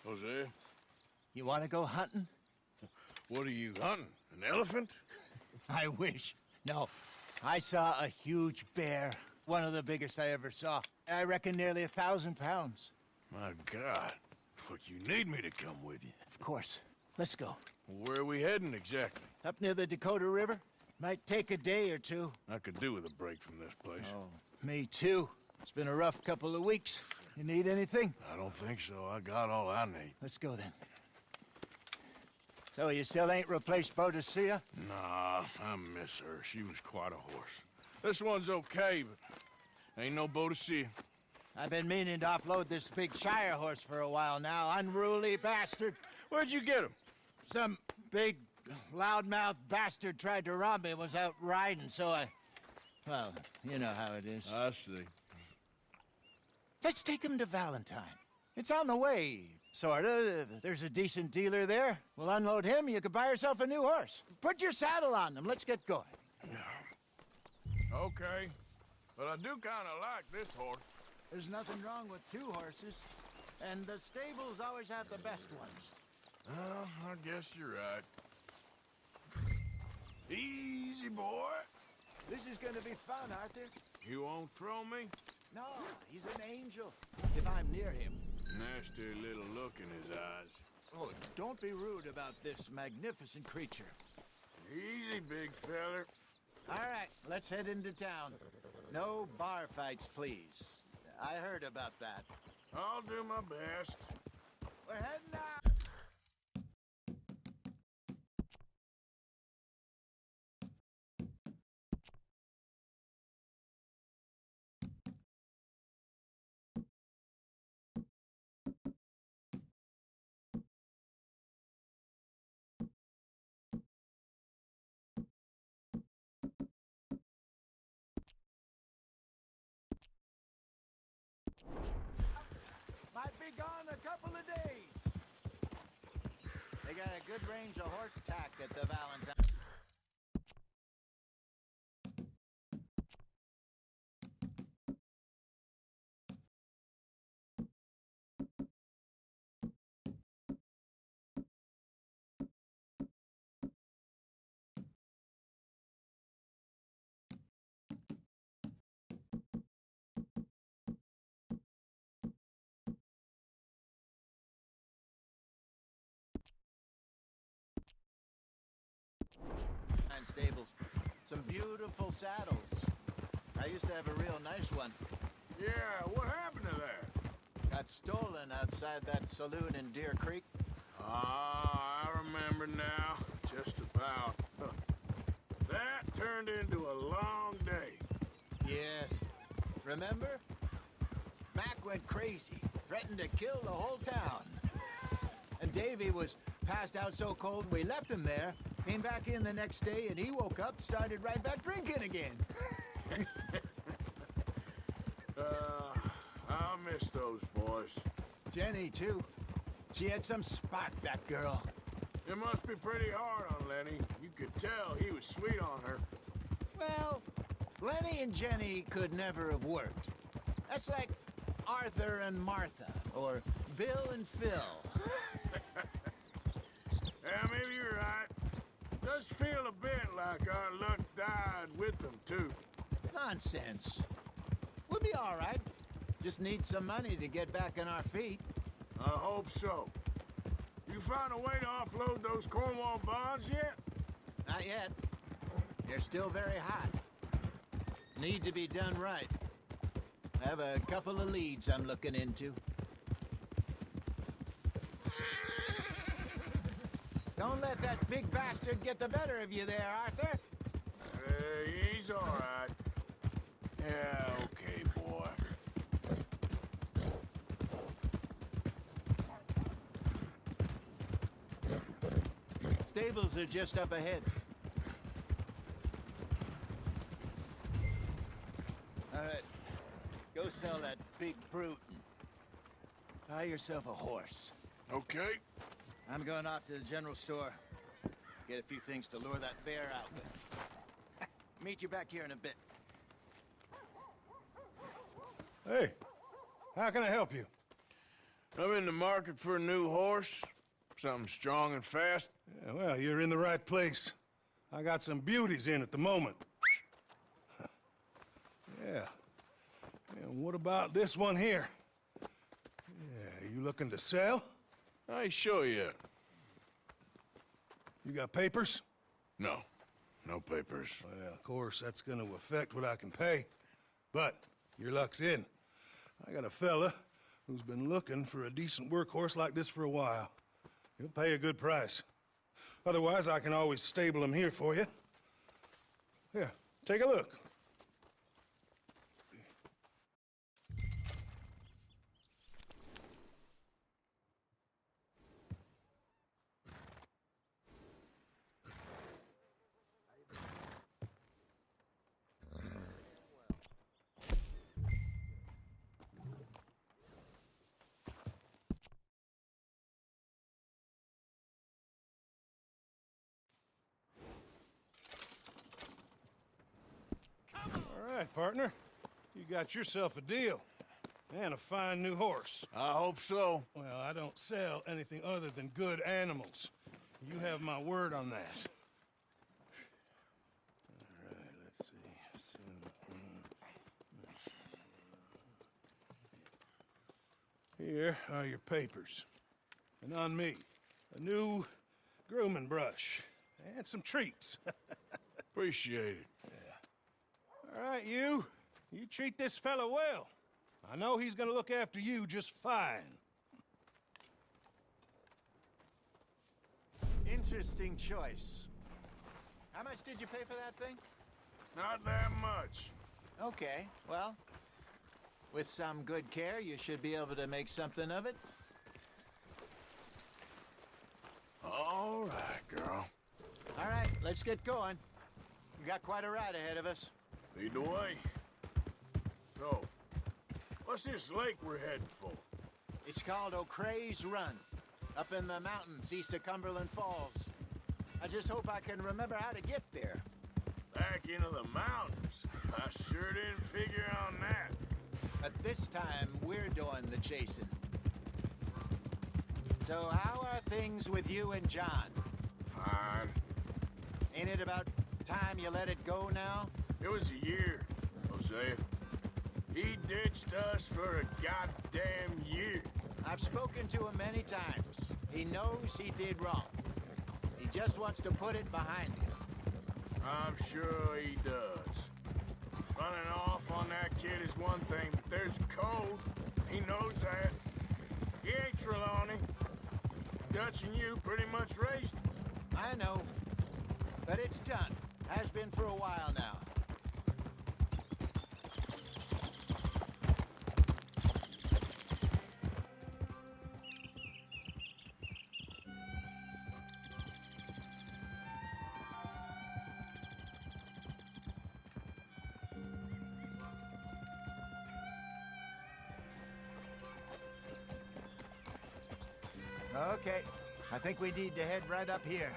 Jose, You want to go hunting? what are you hunting? An elephant? I wish. No. I saw a huge bear. One of the biggest I ever saw. I reckon nearly 1,000 pounds. My God. But you need me to come with you. Of course. Let's go. Where are we heading exactly? Up near the Dakota River. Might take a day or two. I could do with a break from this place. Oh, me too. It's been a rough couple of weeks. You need anything? I don't think so. I got all I need. Let's go then. So you still ain't replaced Boadicea? Nah, I miss her. She was quite a horse. This one's okay, but ain't no Boadicea. I've been meaning to offload this big Shire horse for a while now. Unruly bastard. Where'd you get him? Some big, loudmouth bastard tried to rob me and was out riding, so I... Well, you know how it is. I see. Let's take him to Valentine. It's on the way, sorta. There's a decent dealer there. We'll unload him, you could buy yourself a new horse. Put your saddle on them, let's get going. Okay. But I do kind of like this horse. There's nothing wrong with two horses, and the stables always have the best ones. Well, I guess you're right. Easy, boy. This is gonna be fun, Arthur. You won't throw me? No, he's an angel. If I'm near him. Nasty little look in his eyes. Oh, don't be rude about this magnificent creature. Easy, big feller. All right, let's head into town. No bar fights, please. I heard about that. I'll do my best. We're heading out. Might be gone a couple of days. They got a good range of horse tack at the Valentine. Stables. Some beautiful saddles. I used to have a real nice one. Yeah, what happened to that? Got stolen outside that saloon in Deer Creek. Ah, I remember now. Just about. That turned into a long day. Yes. Remember? Mac went crazy. Threatened to kill the whole town. And Davy was passed out so cold we left him there. Came back in the next day, and he woke up, started right back drinking again. I miss those boys. Jenny, too. She had some spark, that girl. It must be pretty hard on Lenny. You could tell he was sweet on her. Well, Lenny and Jenny could never have worked. That's like Arthur and Martha, or Bill and Phil. Yeah, maybe you're right. Does feel a bit like our luck died with them, too. Nonsense. We'll be all right. Just need some money to get back on our feet. I hope so. You found a way to offload those Cornwall bonds yet? Not yet. They're still very hot. Need to be done right. I have a couple of leads I'm looking into. Don't let that big bastard get the better of you there, Arthur. He's all right. Yeah, okay, boy. Stables are just up ahead. All right. Go sell that big brute and buy yourself a horse. Okay. I'm going off to the general store. Get a few things to lure that bear out with. Meet you back here in a bit. Hey, how can I help you? I'm in the market for a new horse. Something strong and fast. Yeah, well, you're in the right place. I got some beauties in at the moment. Yeah. And what about this one here? Yeah, you looking to sell? I ain't sure yet. You got papers? No. No papers. Well, of course, that's gonna affect what I can pay. But your luck's in. I got a fella who's been looking for a decent workhorse like this for a while. He'll pay a good price. Otherwise, I can always stable him here for you. Here, take a look. All right, partner. You got yourself a deal. And a fine new horse. I hope so. Well, I don't sell anything other than good animals. You have my word on that. All right, let's see. Here are your papers. And on me, a new grooming brush. And some treats. Appreciate it. All right, you treat this fella well. I know he's gonna look after you just fine. Interesting choice. How much did you pay for that thing? Not that much. Okay, well, with some good care, you should be able to make something of it. All right, girl. All right, let's get going. We got quite a ride ahead of us. Lead the way. So, what's this lake we're heading for? It's called O'Creagh's Run, up in the mountains east of Cumberland Falls. I just hope I can remember how to get there. Back into the mountains. I sure didn't figure on that. But this time, we're doing the chasing. So how are things with you and John? Fine. Ain't it about time you let it go now? It was a year, Hosea. He ditched us for a goddamn year. I've spoken to him many times. He knows he did wrong. He just wants to put it behind him. I'm sure he does. Running off on that kid is one thing, but there's a code. He knows that. He ain't Trelawney. Dutch and you pretty much raised him. I know. But it's done. Has been for a while now. Okay, I think we need to head right up here.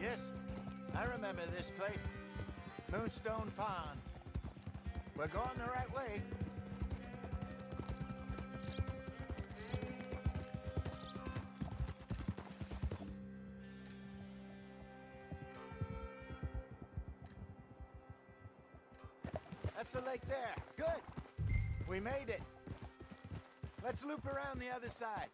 Yes, I remember this place. Moonstone Pond. We're going the right way. That's the lake there. Good. We made it. Let's loop around the other side.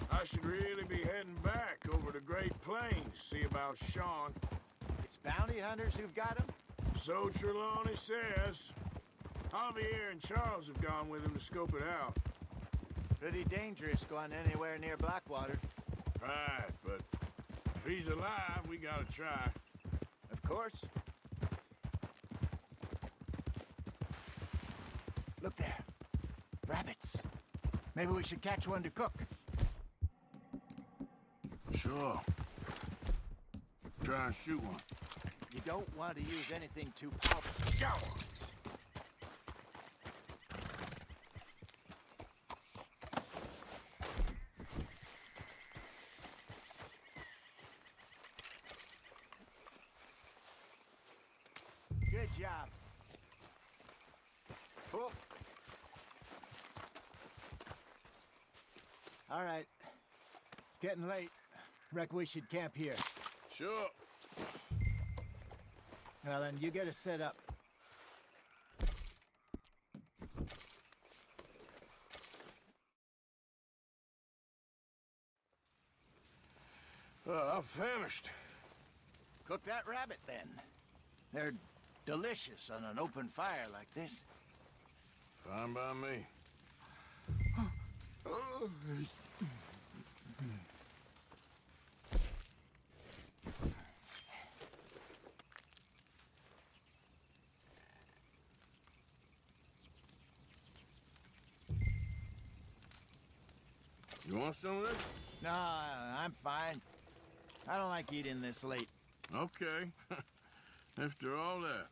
I should really be heading back over the Great Plains, see about Sean. It's bounty hunters who've got him? So Trelawney says. Javier and Charles have gone with him to scope it out. Pretty dangerous going anywhere near Blackwater. Right, but if he's alive, we gotta try. Of course. Look there. Rabbits. Maybe we should catch one to cook. Sure. Try and shoot one. You don't want to use anything too powerful. Go! Good job. Oh. All right. It's getting late. Reckon we should camp here. Sure. Well, then, you get us set up. Well, I'm famished. Cook that rabbit, then. They're delicious on an open fire like this. Fine by me. You want some of this? No, I'm fine. I don't like eating this late. Okay. After all that.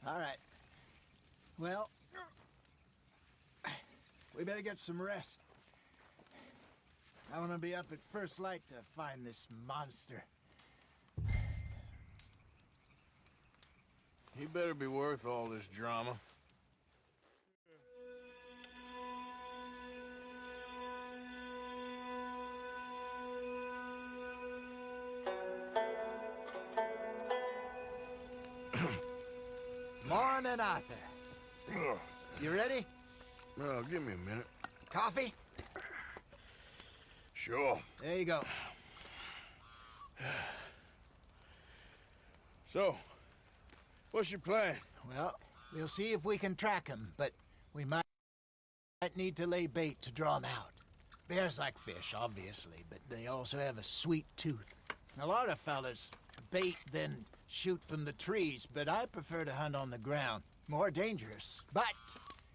All right. Well, we better get some rest. I want to be up at first light to find this monster. He better be worth all this drama. Morning, Arthur. You ready? Well, give me a minute. Coffee? Sure. There you go. So, what's your plan? Well, we'll see if we can track him, but we might need to lay bait to draw him out. Bears like fish, obviously, but they also have a sweet tooth. A lot of fellas bait, then shoot from the trees, but I prefer to hunt on the ground. More dangerous, but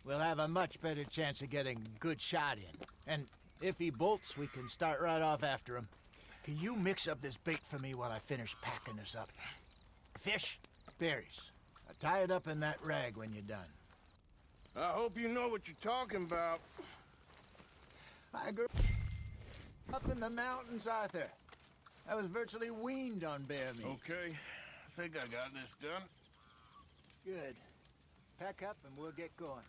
we'll have a much better chance of getting a good shot in. And if he bolts, we can start right off after him. Can you mix up this bait for me while I finish packing this up? Fish, berries. Tie it up in that rag when you're done. I hope you know what you're talking about. I grew up in the mountains, Arthur. I was virtually weaned on bear meat. Okay, I think I got this done. Good. Pack up and we'll get going.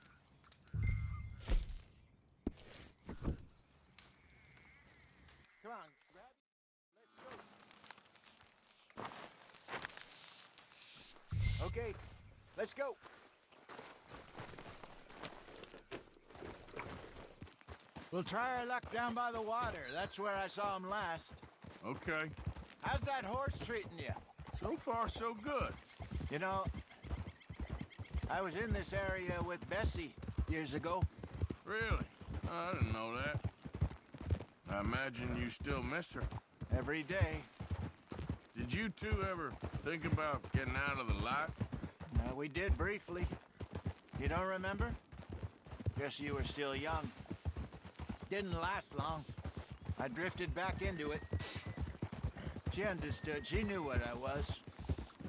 Come on, grab it. Let's go. Okay, let's go. We'll try our luck down by the water. That's where I saw him last. Okay. How's that horse treating you? So far, so good. You know, I was in this area with Bessie years ago. Really? I didn't know that. I imagine you still miss her. Every day. Did you two ever think about getting out of the light? We did briefly. You don't remember? Guess you were still young. Didn't last long. I drifted back into it. She understood. She knew what I was.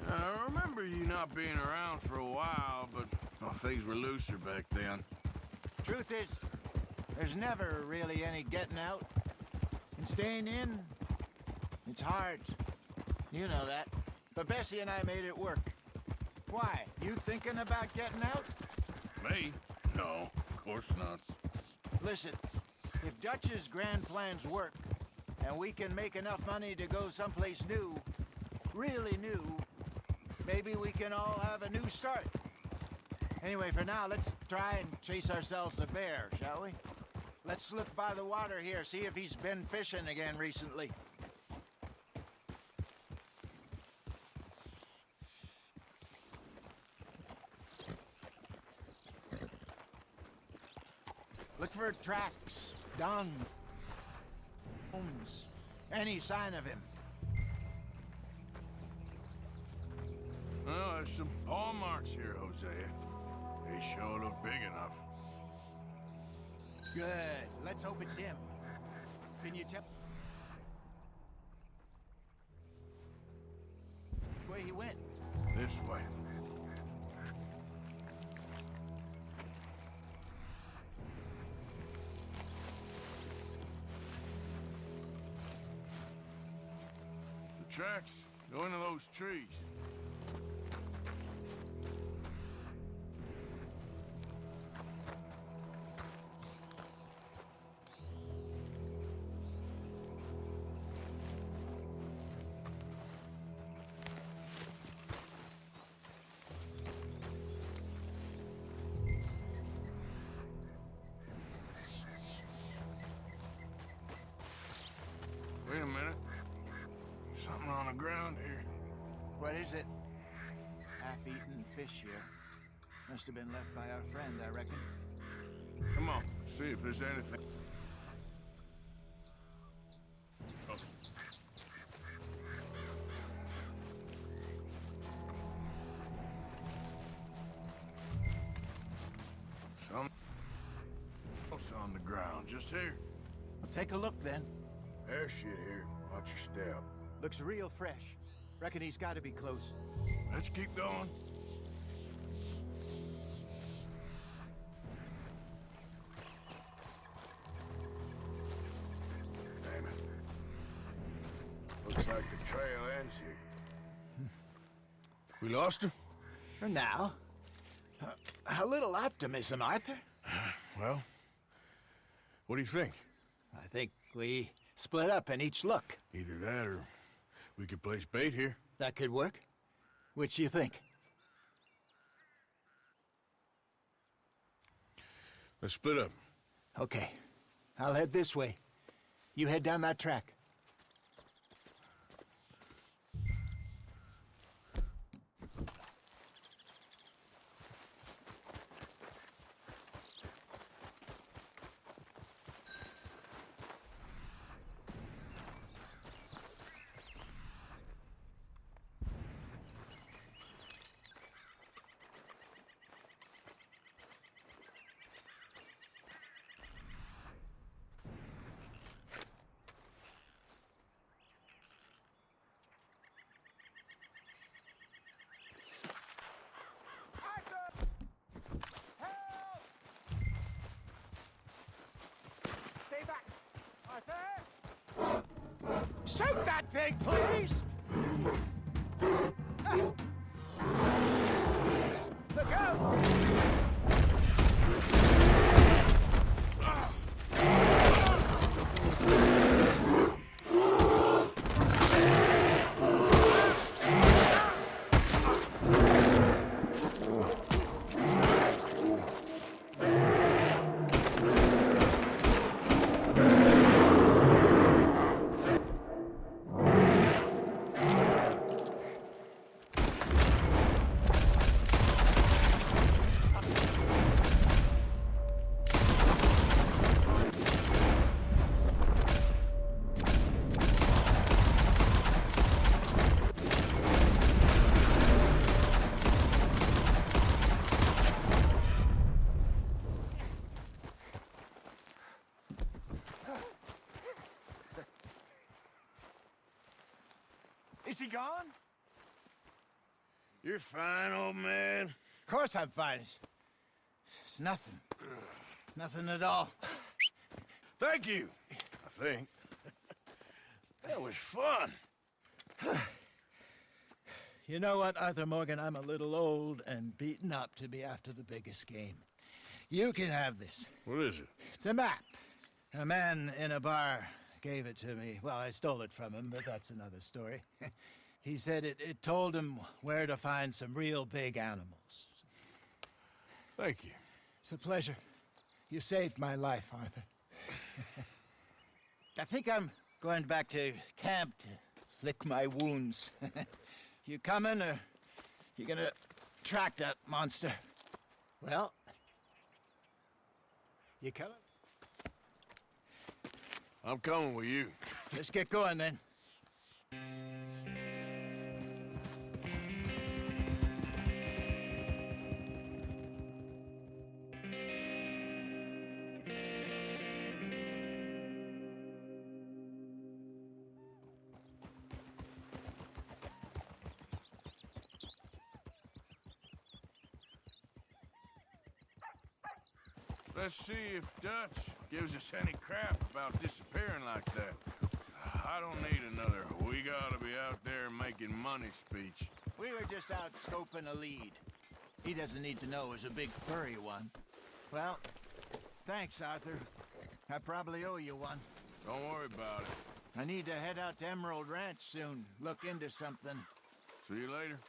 I remember you not being around for a while, but well, things were looser back then. Truth is, there's never really any getting out. And staying in, it's hard. You know that. But Bessie and I made it work. Why? You thinking about getting out? Me? No, of course not. Listen, if Dutch's grand plans work, and we can make enough money to go someplace new, really new, maybe we can all have a new start. Anyway, for now, let's try and chase ourselves a bear, shall we? Let's slip by the water here, see if he's been fishing again recently. Look for tracks, dung, bones, any sign of him. Well, there's some paw marks here, Hosea. They sure look big enough. Good. Let's hope it's him. Can you tell where he went? This way. tracks go into those trees. Wait a minute. Something on the ground here. What is it? Half-eaten fish here. Must have been left by our friend, I reckon. Come on, see if there's anything. Oh. Something else on the ground, just here. Well, take a look then. There's shit here. Watch your step. Looks real fresh. Reckon he's got to be close. Let's keep going. Damn it. Looks like the trail ends here. We lost him? For now. A little optimism, Arthur. Well, what do you think? I think we split up and each look. Either that or we could place bait here. That could work. Which do you think? Let's split up. Okay. I'll head this way. You head down that track. Shoot that thing, please! Look out! Is he gone? You're fine, old man. Of course I'm fine. It's nothing. Nothing at all. Thank you, I think. That was fun. You know what, Arthur Morgan? I'm a little old and beaten up to be after the biggest game. You can have this. What is it? It's a map. A man in a bar gave it to me. Well, I stole it from him, but that's another story. He said it told him where to find some real big animals. Thank you. It's a pleasure. You saved my life, Arthur. I think I'm going back to camp to lick my wounds. You coming, or you gonna track that monster? Well, you coming? I'm coming with you. Let's get going, then. Let's see if Dutch gives us any crap about disappearing like that. I don't need another. We gotta be out there making money speech. We were just out scoping a lead. He doesn't need to know it was a big furry one. Well, thanks, Arthur. I probably owe you one. Don't worry about it. I need to head out to Emerald Ranch soon. Look into something. See you later.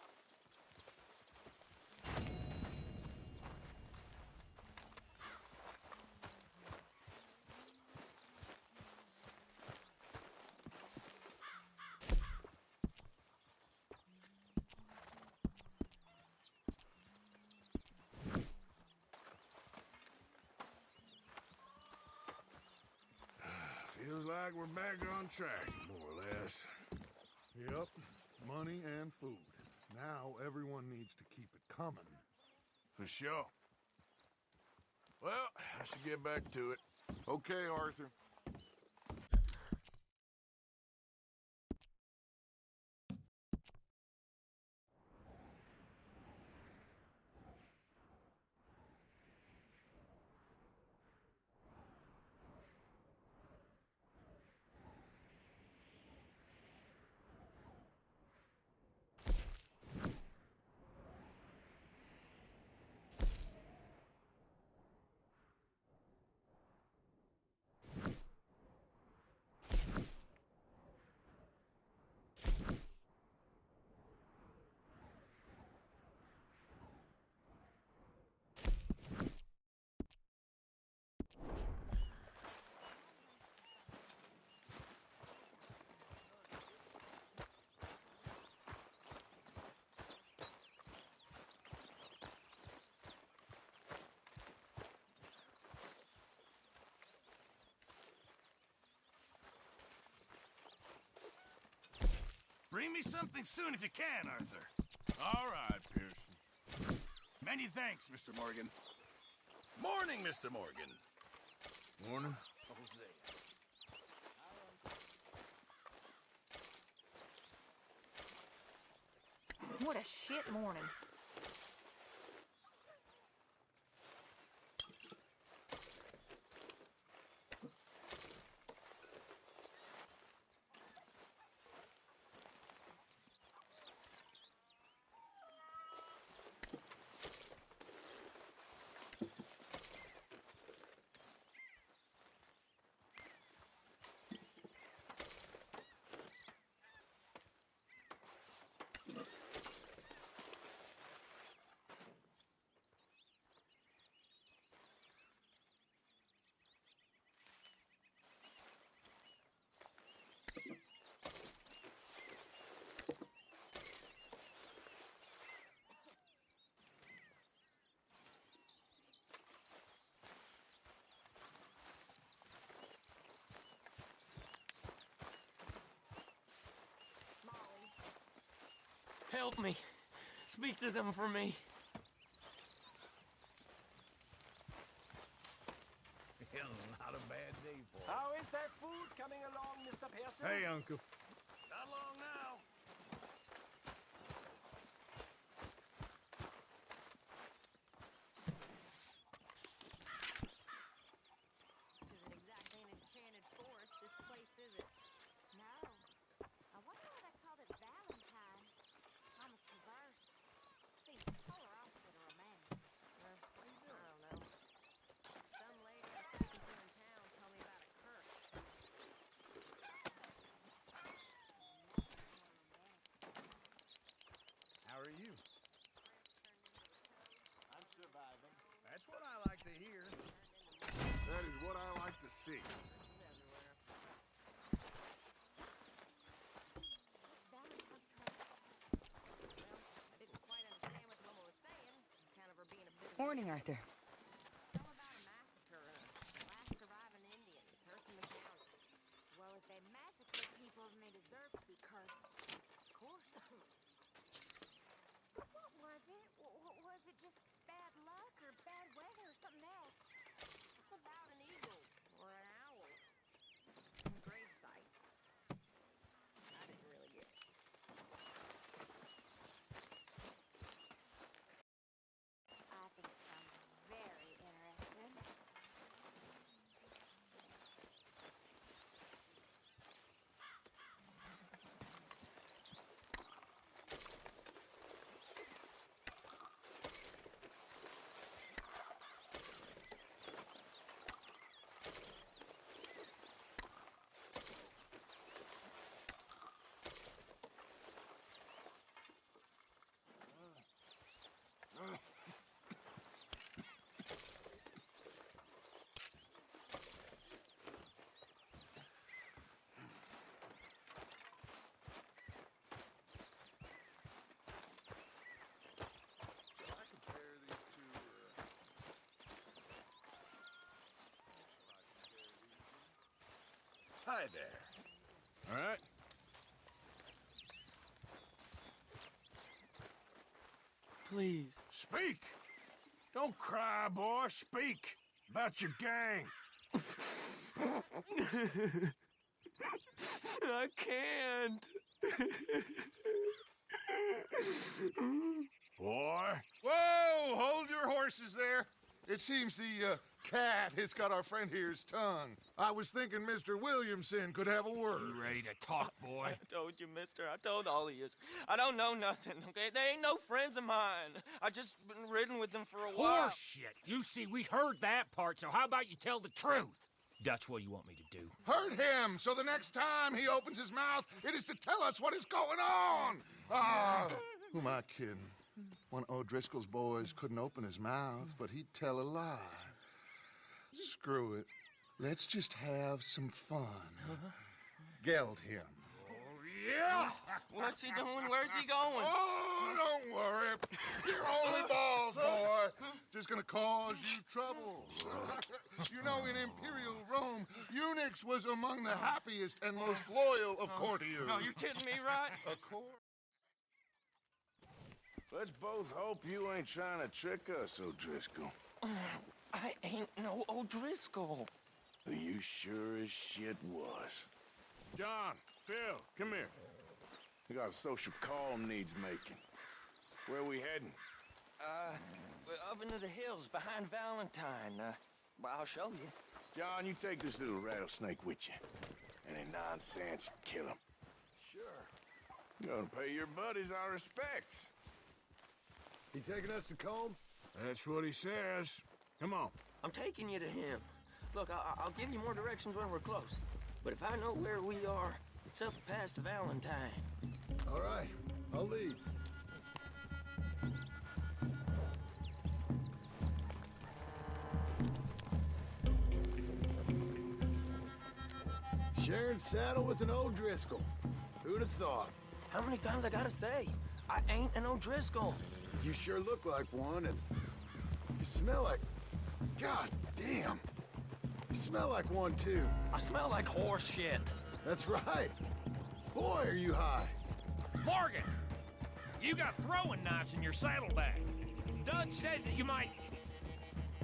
Feels like we're back on track, more or less. Yep, money and food. Now everyone needs to keep it coming. For sure. Well, I should get back to it. Okay, Arthur. Bring me something soon if you can, Arthur. All right, Pearson. Many thanks, Mr. Morgan. Morning, Mr. Morgan. Morning. What a shit morning. Help me. Speak to them for me. Not a bad day for How is that food coming along, Mr. Pearson? Hey, Uncle. Not long now. Isn't exactly an enchanted forest, this place, is it? No. I wonder why they called it Valentine. Almost perverse. Seems polar opposite of romantic. I don't know. Some lady I was talking to in town told me about a curse. How are you? I'm surviving. That's what I like to hear. That is what I like to see. Valentine's curse. Well, I didn't quite understand what the woman was saying. Kind of her being a bit of Morning, Arthur. Tell about a massacre, last surviving Indian, cursing the county. Well, if they massacred people, then they deserve to be cursed. Of course. What was it? Was it just bad luck or bad weather or something else? It's about an eagle or an owl. Grave site. I didn't really get it. I think it sounds Hi there. All right? Please. Speak! Don't cry, boy. Speak about your gang. I can't. Boy. Whoa! Hold your horses there. It seems the cat has got our friend here's tongue. I was thinking Mr. Williamson could have a word. You ready to talk, boy? I told you, mister. I told all of you. I don't know nothing, okay? They ain't no friends of mine. I just been ridden with them for a while. Horseshit. You see, we heard that part, so how about you tell the truth? That's what you want me to do. Hurt him, so the next time he opens his mouth, it is to tell us what is going on. Ah, who am I kidding? One of O'Driscoll's boys couldn't open his mouth, but he'd tell a lie. Screw it. Let's just have some fun. Geld him. Yeah! What's he doing? Where's he going? Oh, don't worry. You're only balls, boy. Just gonna cause you trouble. You know, in Imperial Rome, eunuchs was among the happiest and most loyal of courtiers. No, you kidding me, right? Of course. Let's both hope you ain't trying to trick us, O'Driscoll. I ain't no O'Driscoll. You sure as shit was. John, Phil, come here. We got a social call needs making. Where we heading? Up into the hills behind Valentine. Well, I'll show you. John, you take this little rattlesnake with you. Any nonsense, kill him. Sure. You're gonna pay your buddies our respects. He taking us to Combe? That's what he says. Come on. I'm taking you to him. Look, I'll give you more directions when we're close. But if I know where we are, it's up past Valentine. All right, I'll lead. Sharing saddle with an O'Driscoll. Who'd have thought? How many times I gotta say? I ain't an O'Driscoll. You sure look like one, and you smell like... God damn. You smell like one, too. I smell like horse shit. That's right. Boy, are you high. Morgan! You got throwing knives in your saddlebag. Doug said that you might...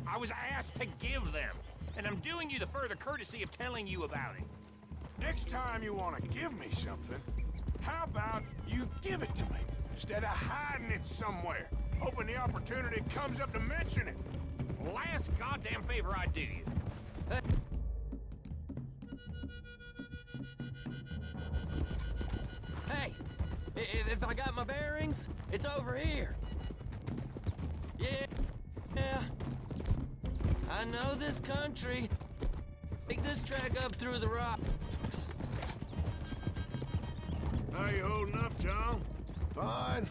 I was asked to give them, and I'm doing you the further courtesy of telling you about it. Next time you want to give me something, how about you give it to me, instead of hiding it somewhere, hoping the opportunity comes up to mention it? Last goddamn favor I do you. Hey, if I got my bearings, it's over here. Yeah. I know this country. Take this track up through the rocks. How you holding up, John? Fine.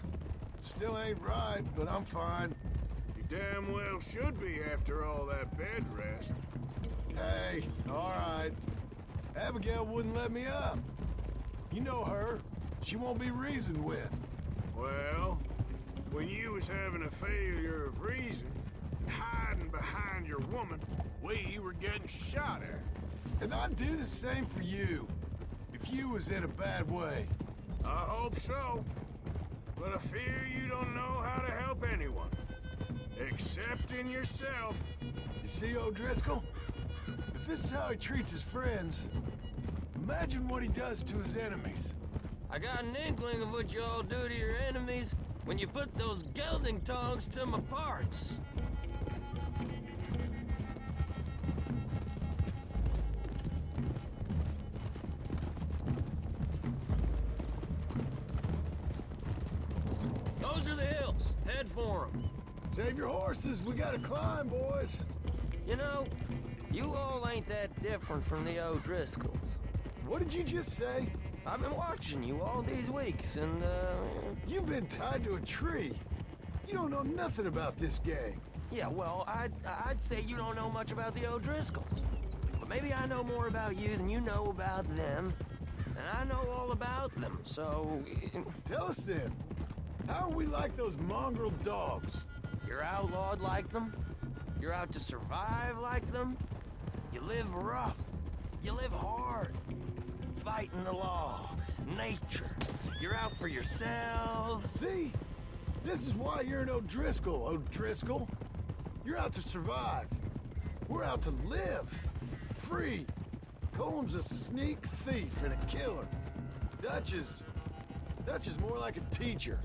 Still ain't right, but I'm fine. You damn well should be after all that bed rest. Hey, all right. Abigail wouldn't let me up. You know her. She won't be reasoned with. Well, when you was having a failure of reason, hiding behind your woman, we were getting shot at. And I'd do the same for you, if you was in a bad way. I hope so. But I fear you don't know how to help anyone. Except in yourself. You see, O'Driscoll? If this is how he treats his friends, imagine what he does to his enemies. I got an inkling of what you all do to your enemies when you put those gelding tongs to my parts. Those are the hills. Head for them. Save your horses, we gotta climb, boys. You know, you all ain't that different from the O'Driscolls. What did you just say? I've been watching you all these weeks, and, You've been tied to a tree. You don't know nothing about this gang. yeah, well, I'd say you don't know much about the O'Driscolls. But maybe I know more about you than you know about them. And I know all about them, so... Tell us then, how are we like those mongrel dogs? You're outlawed like them. You're out to survive like them. You live rough. You live hard. fighting the law, nature. You're out for yourselves. See? This is why you're an O'Driscoll, O'Driscoll. You're out to survive. We're out to live. Free. Colm's a sneak thief and a killer. Dutch is more like a teacher.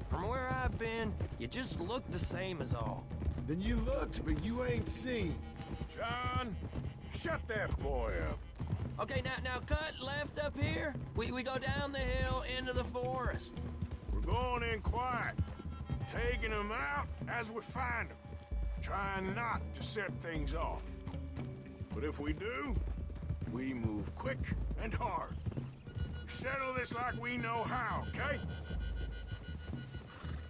From where I've been, you just look the same as all. Then you looked, but you ain't seen. John, shut that boy up. Okay, now cut left up here. We go down the hill into the forest. We're going in quiet, taking them out as we find them, trying not to set things off. But if we do, we move quick and hard. Settle this like we know how, okay?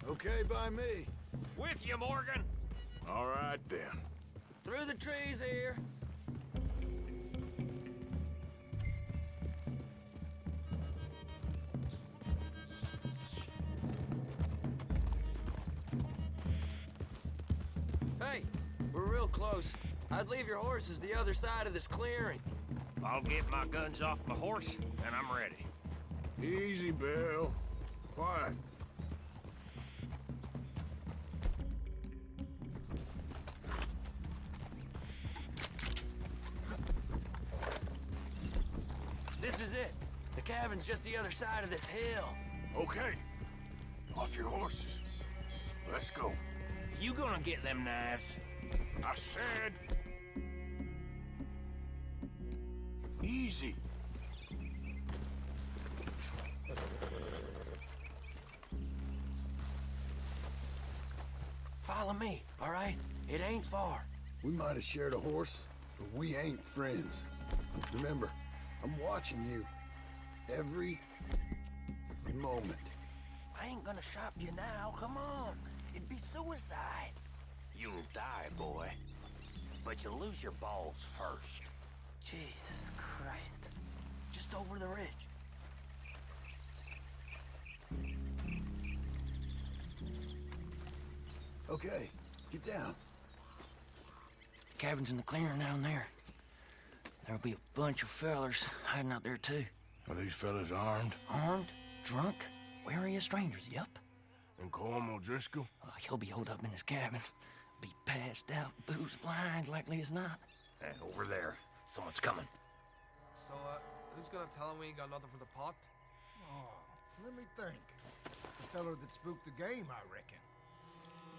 Okay by me. With you, Morgan. All right, then. Through the trees here. Hey, we're real close. I'd leave your horses the other side of this clearing. I'll get my guns off my horse, and I'm ready. Easy, Bill. Quiet. This is it. The cabin's just the other side of this hill. Okay. Off your horses. Let's go. You gonna get them knives? I said... easy. Follow me, all right? It ain't far. We might have shared a horse, but we ain't friends. Remember, I'm watching you. Every moment. I ain't gonna shop you now, come on. It'd be suicide. You'll die, boy. But you'll lose your balls first. Jesus Christ. Just over the ridge. Okay, get down. Cabin's in the clearing down there. There'll be a bunch of fellers hiding out there, too. Are these fellas armed? Armed, drunk, wary of strangers, yup. And Colm O'Driscoll? He'll be holed up in his cabin. Be passed out, booze blind, likely as not. And over there, someone's coming. So, who's gonna tell him we ain't got nothing for the pot? Oh, let me think. The feller that spooked the game, I reckon.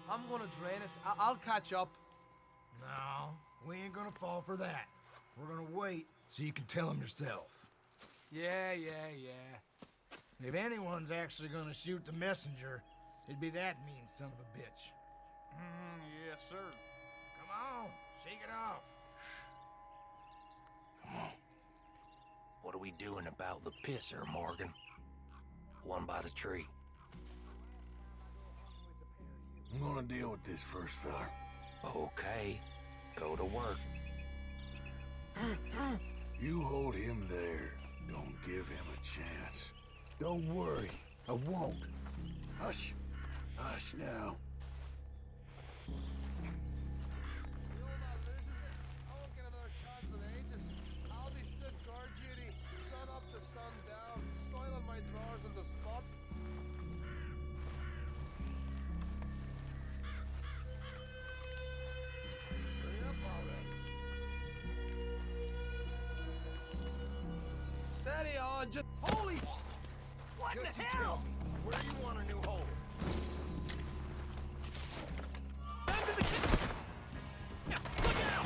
I'm gonna drain it. I'll catch up. No, we ain't gonna fall for that. We're gonna wait so you can tell him yourself. Yeah. If anyone's actually gonna shoot the messenger, it'd be that mean son of a bitch. Yes, sir. Come on, shake it off. Come on. What are we doing about the pisser, Morgan? One by the tree. I'm gonna deal with this first fella. Okay. Go to work. You hold him there. Don't give him a chance. Don't worry, I won't. Hush. Hush now. Steady on, just... Holy... What in the hell? Where do you want a new hole? Under the kitchen! Yeah, look out!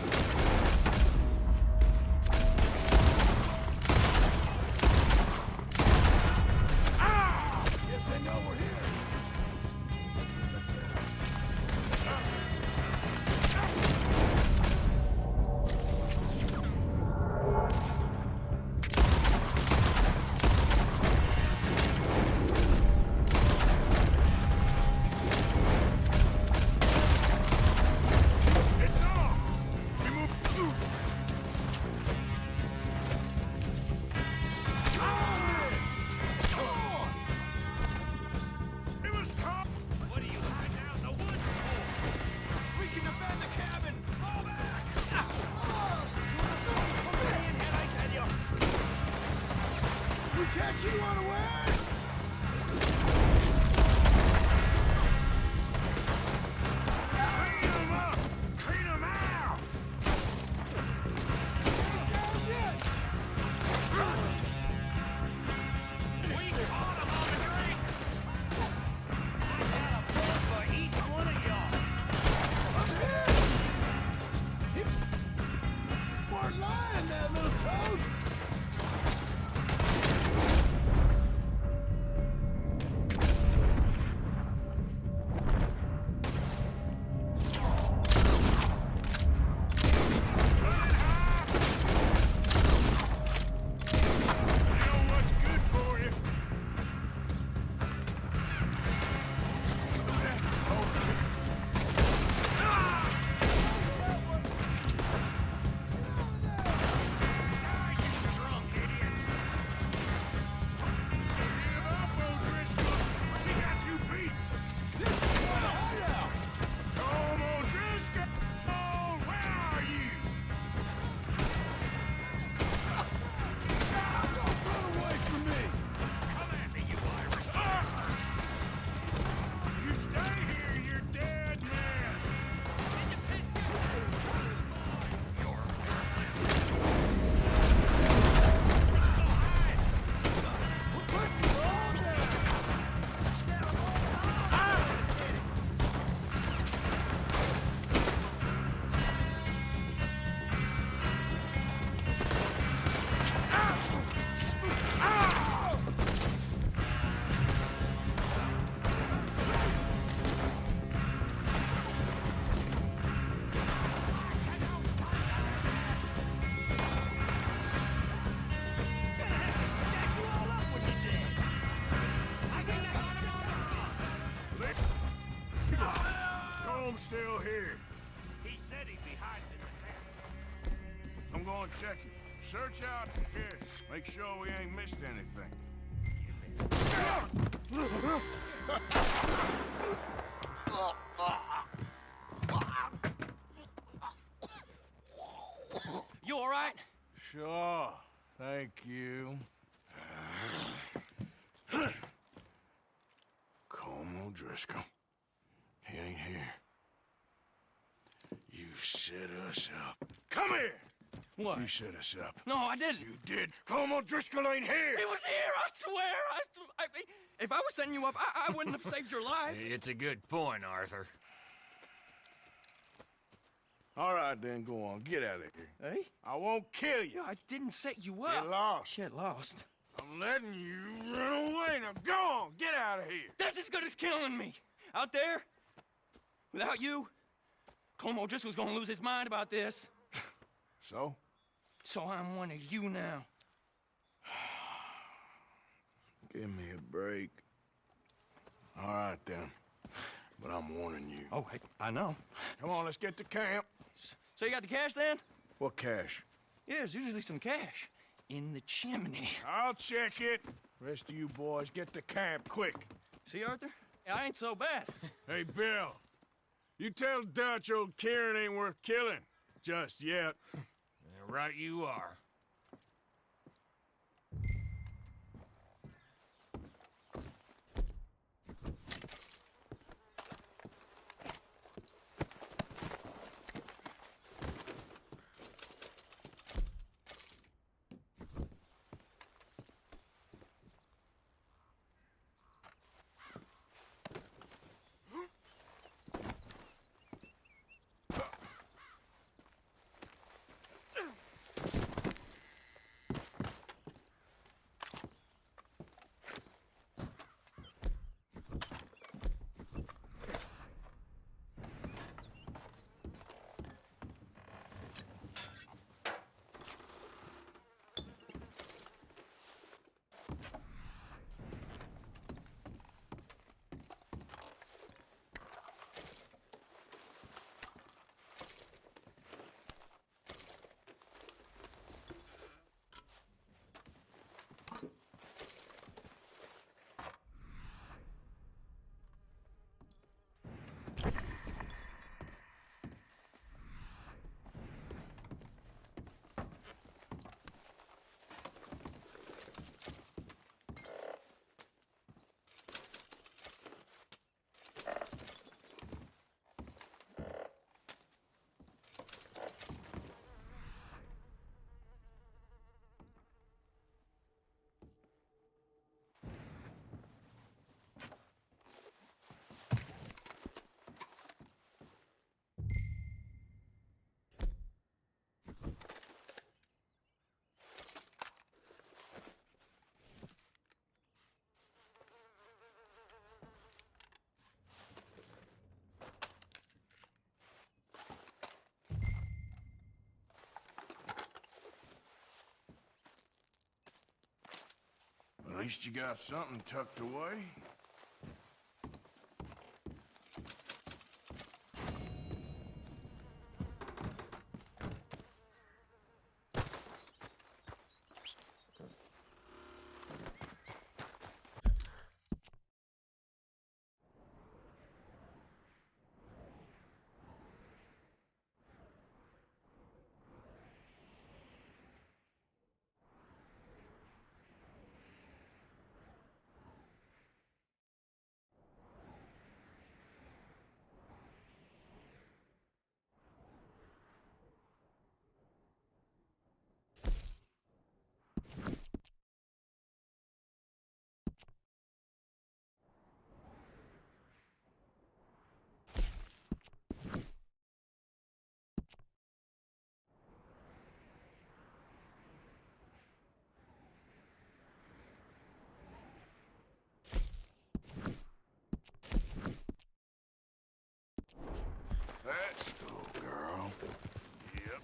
Ah! Guess they know we're here. catch you unawares! Clean 'em up! Clean 'em out! We caught him on the drink! I got a bullet for each one of y'all! You weren't lying, that little toad! You know what's good for you? Oh, shit. Drunk idiots! Give up, O'Driscoll! We got you beat! Come, O'Driscoll! Where are you? Run away from me! Come at me, you Irish! You stay here, you're dead man! You're worthless! Comb's still here. He said he'd be hiding in the tent. I'm going to check it. Search out the kid. Make sure we ain't missed anything. You all right? Sure. Thank you. Colm O'Driscoll. He ain't here. You set us up. Come here! What? You set us up. No, I didn't. You did. Colm O'Driscoll ain't here! He was here, I swear! If I was setting you up, I wouldn't have saved your life. It's a good point, Arthur. All right, then, go on. Get out of here. Hey? I won't kill you. I didn't set you up. Get lost. Get lost. I'm letting you run away. Now go on. Get out of here. That's as good as killing me. Out there, without you, Colm O'Driscoll's gonna lose his mind about this. So? So I'm one of you now. Give me a break. All right, then. But I'm warning you. Oh, I know. Come on, let's get to camp. So you got the cash then? What cash? Yeah, there's usually some cash in the chimney. I'll check it. Rest of you boys, get to camp quick. See, Arthur? I ain't so bad. Hey, Bill. You tell Dutch old Kieran ain't worth killing. Just yet. Right you are. At least you got something tucked away. Let's go, girl. Yep.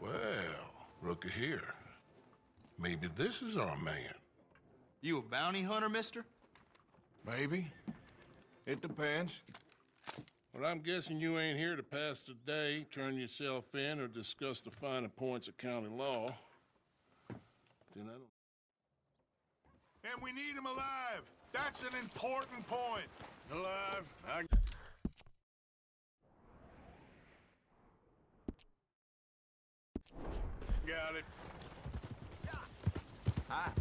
Well, looky here. Maybe this is our man. You a bounty hunter, mister? Maybe. It depends. Well, I'm guessing you ain't here to pass the day, turn yourself in, or discuss the finer points of county law. Then I don't... And we need him alive. That's an important point. Alive. Got it. Hi.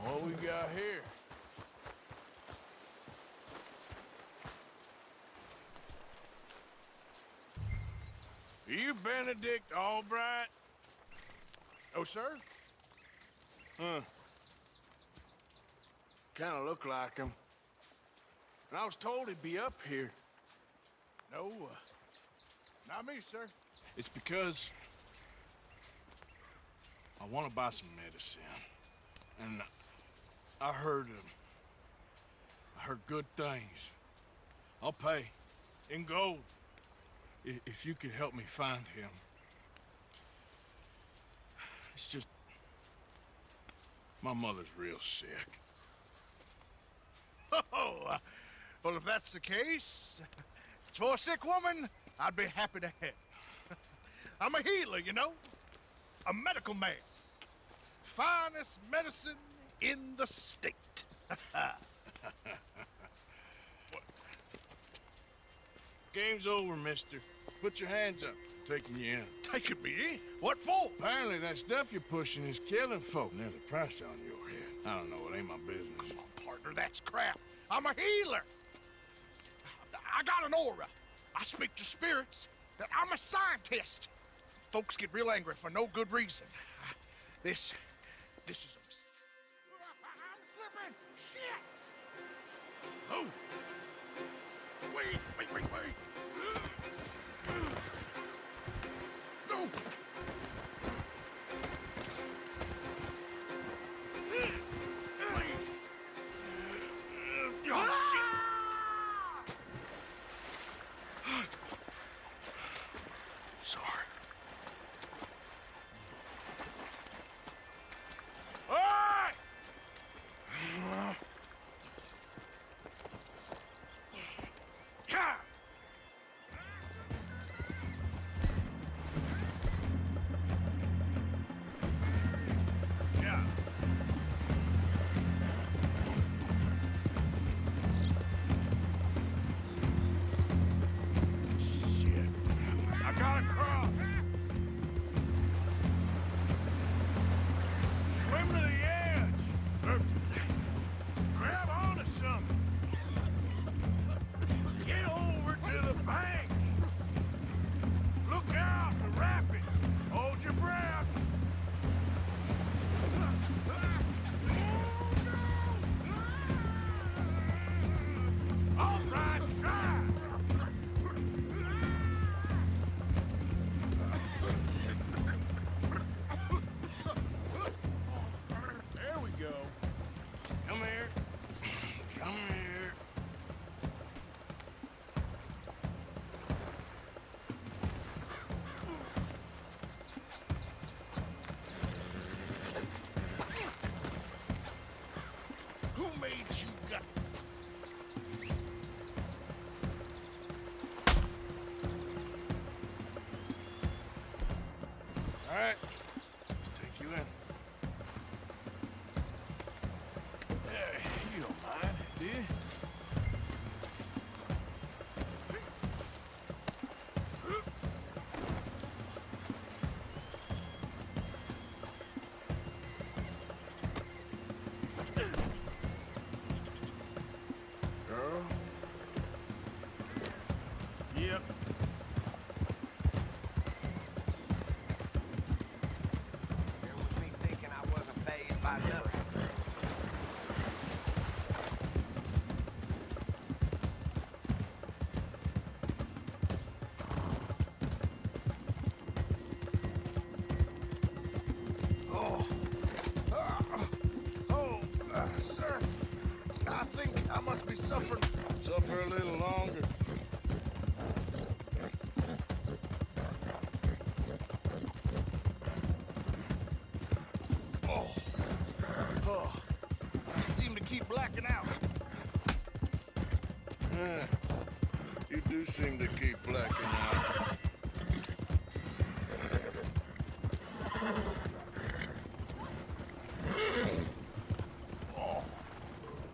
What we got here? Are you Benedict Albright? Oh, sir? Huh. Kinda look like him. And I was told he'd be up here. No, not me, sir. It's because I want to buy some medicine. And I heard good things. I'll pay in gold if you could help me find him. It's just... my mother's real sick. Oh, well, if that's the case, if it's for a sick woman, I'd be happy to help. I'm a healer, you know? A medical man. Finest medicine in the state. Game's over, mister. Put your hands up. Taking you in. Taking me in? What for? Apparently that stuff you're pushing is killing folk. And there's a price on your head. I don't know, it ain't my business. Come on, partner, that's crap. I'm a healer. I got an aura. I speak to spirits. I'm a scientist. Folks get real angry for no good reason. This is a mistake. I'm slipping. Shit! Oh! Wait! No! Please! Oh, shit! Sorry. All right! God! Yeah. Shit. I gotta cross. Swim to the edge. Or grab onto something. Get over to the bank. Look out, the rapids. Hold your breath. All right, try. There we go. Come here. Come here. Who made you gut? All right. Take you in. You don't mind, do you? Girl? Yep. There was me thinking I wasn't fazed by nothing. Sir, I think I must be suffering. Suffer a little longer. Oh, I seem to keep blacking out. You do seem to keep blacking out.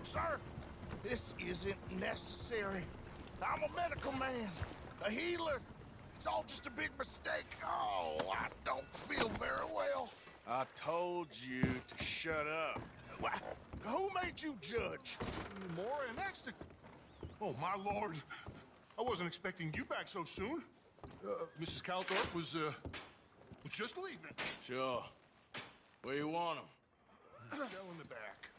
Sir, this isn't necessary. I'm a medical man, a healer. It's all just a big mistake. Oh, I don't feel very well. I told you to shut up. Who made you judge? More and next to... Oh, my lord. I wasn't expecting you back so soon. Mrs. Calthorpe was just leaving. Sure. Where you want him? Cell in the back.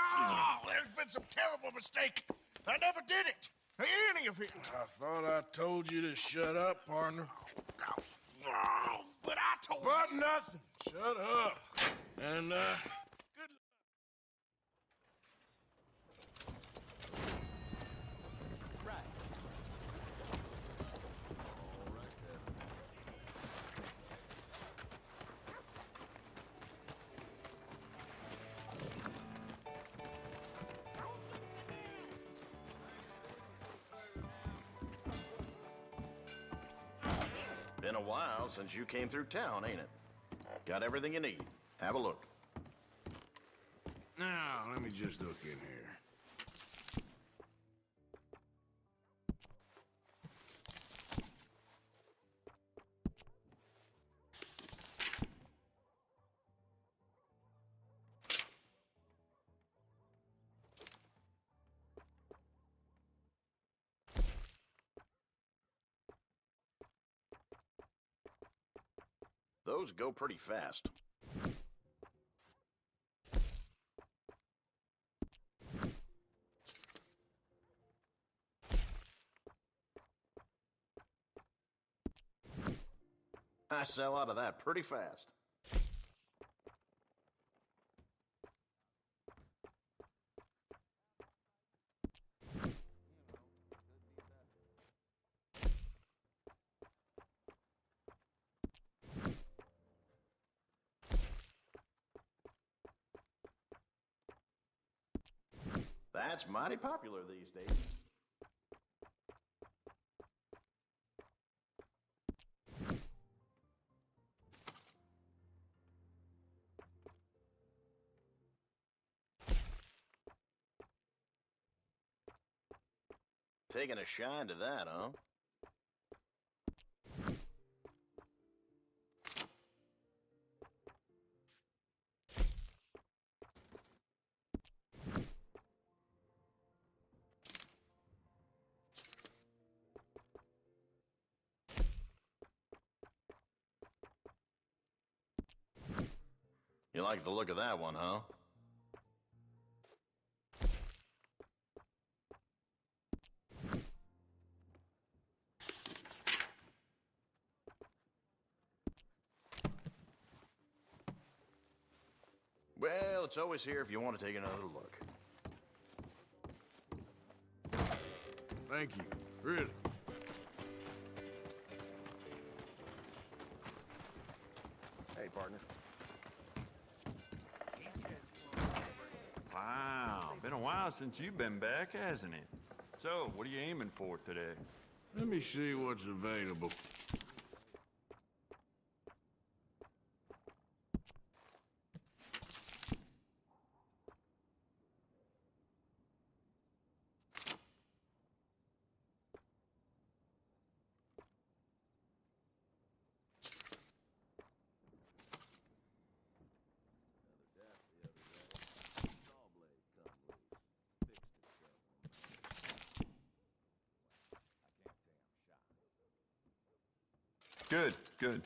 Oh, there's been some terrible mistake. I never did it. Any of it. I thought I told you to shut up, partner. Oh, but I told But you. nothing. Shut up. And, good luck. been a while since you came through town, ain't it? Got everything you need. Have a look. Now, let me just look in here. Those go pretty fast. I sell out of that pretty fast. That's mighty popular these days. Taking a shine to that, huh? You like the look of that one, huh? Well, it's always here if you want to take another look. Thank you. Really. Hey, partner. Wow, been a while since you've been back, hasn't it? So, what are you aiming for today? Let me see what's available. Good, good.